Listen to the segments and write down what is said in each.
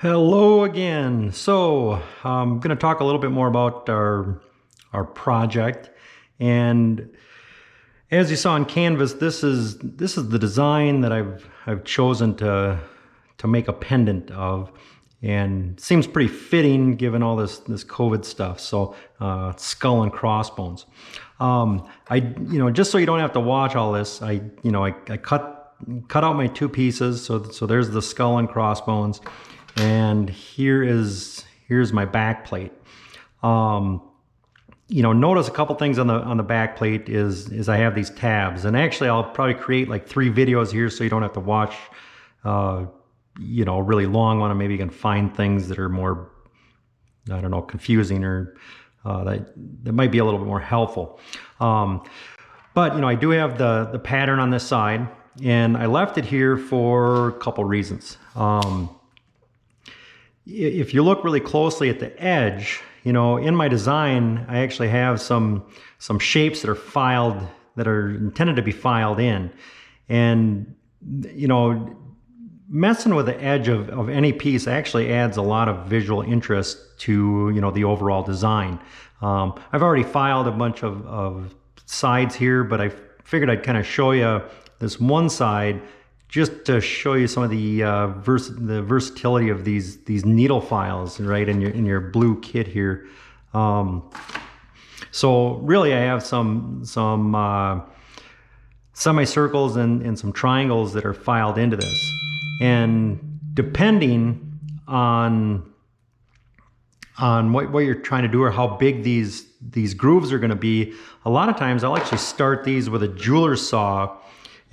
Hello again. So I'm going to talk a little bit more about our project. And as you saw on Canvas, this is the design that I've chosen to make a pendant of, and seems pretty fitting given all this COVID stuff. So skull and crossbones. Just so you don't have to watch all this, I cut out my two pieces. So there's the skull and crossbones. And here's my back plate. Notice a couple things on the back plate is I have these tabs, and actually I'll probably create like 3 videos here so you don't have to watch a really long one, and maybe you can find things that are more, I don't know, confusing, or that might be a little bit more helpful. But I do have the pattern on this side, and I left it here for a couple reasons. If you look really closely at the edge, in my design, I actually have some shapes that are intended to be filed in. And, messing with the edge of any piece actually adds a lot of visual interest to, the overall design. I've already filed a bunch of sides here, but I figured I'd kind of show you this one side just to show you some of the versatility of these needle files, right, in your blue kit here. So really, I have some semicircles and some triangles that are filed into this, and depending on what you're trying to do or how big these grooves are going to be, a lot of times I'll actually start these with a jeweler's saw.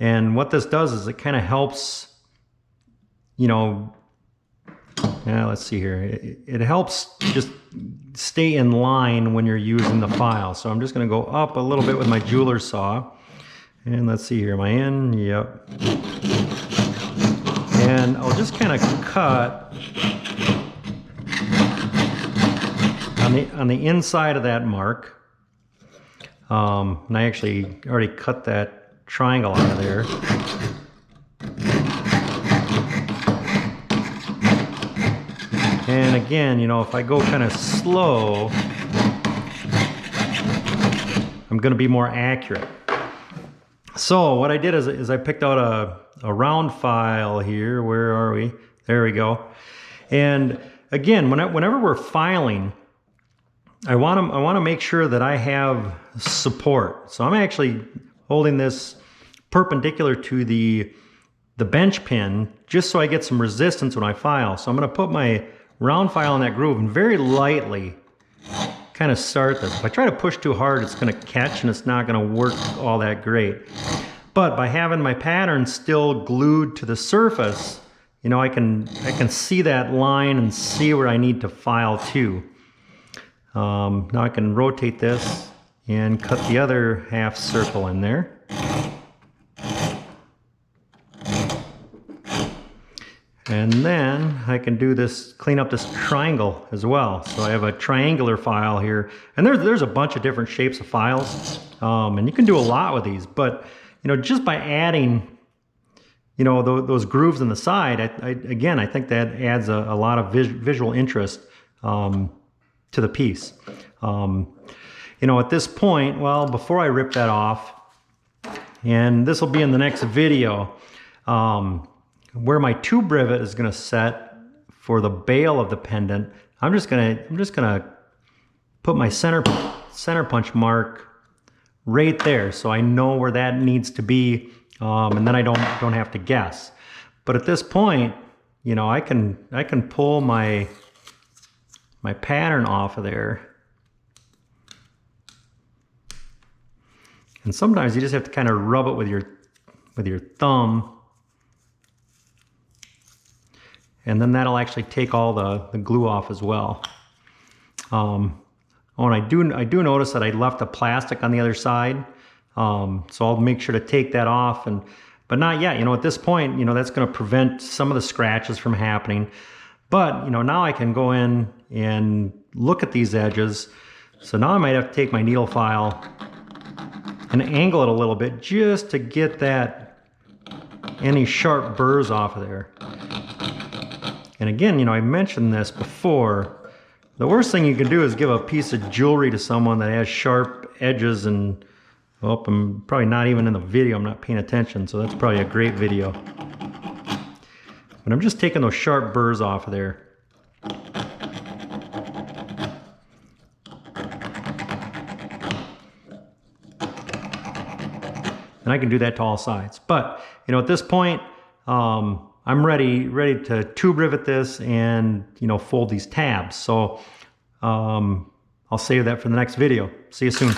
And what this does is it kind of helps, let's see here. It helps just stay in line when you're using the file. So I'm just going to go up a little bit with my jeweler's saw. And let's see here. Am I in? Yep. And I'll just kind of cut on the inside of that mark. And I actually already cut that triangle out of there. And again, if I go kind of slow, I'm going to be more accurate. So what I did is I picked out a round file here. Where are we? There we go. And again, whenever we're filing, I want to make sure that I have support. So I'm actually holding this perpendicular to the bench pin just so I get some resistance when I file. So I'm going to put my round file in that groove and very lightly kind of start this. If I try to push too hard, it's going to catch and it's not going to work all that great. But by having my pattern still glued to the surface, I can see that line and see where I need to file to. Now I can rotate this and cut the other half circle in there. And then I can do this, clean up this triangle as well. So I have a triangular file here, and there's a bunch of different shapes of files, and you can do a lot with these. But just by adding, those grooves in the side, I think that adds a lot of visual interest to the piece. At this point, well, before I rip that off, and this will be in the next video, where my tube rivet is going to set for the bail of the pendant, I'm just gonna put my center punch mark right there, so I know where that needs to be, and then I don't have to guess. But at this point, I can pull my pattern off of there. And sometimes you just have to kind of rub it with your thumb. And then that'll actually take all the glue off as well. And I do notice that I left the plastic on the other side. So I'll make sure to take that off. But not yet. At this point, that's going to prevent some of the scratches from happening. But, now I can go in and look at these edges. So now I might have to take my needle file and angle it a little bit just to get any sharp burrs off of there. And again, you know, I mentioned this before. The worst thing you can do is give a piece of jewelry to someone that has sharp edges and, well, I'm probably not even in the video, I'm not paying attention, so that's probably a great video. But I'm just taking those sharp burrs off of there. And I can do that to all sides. But, you know, at this point, I'm ready to tube rivet this and, you know, fold these tabs. So I'll save that for the next video. See you soon.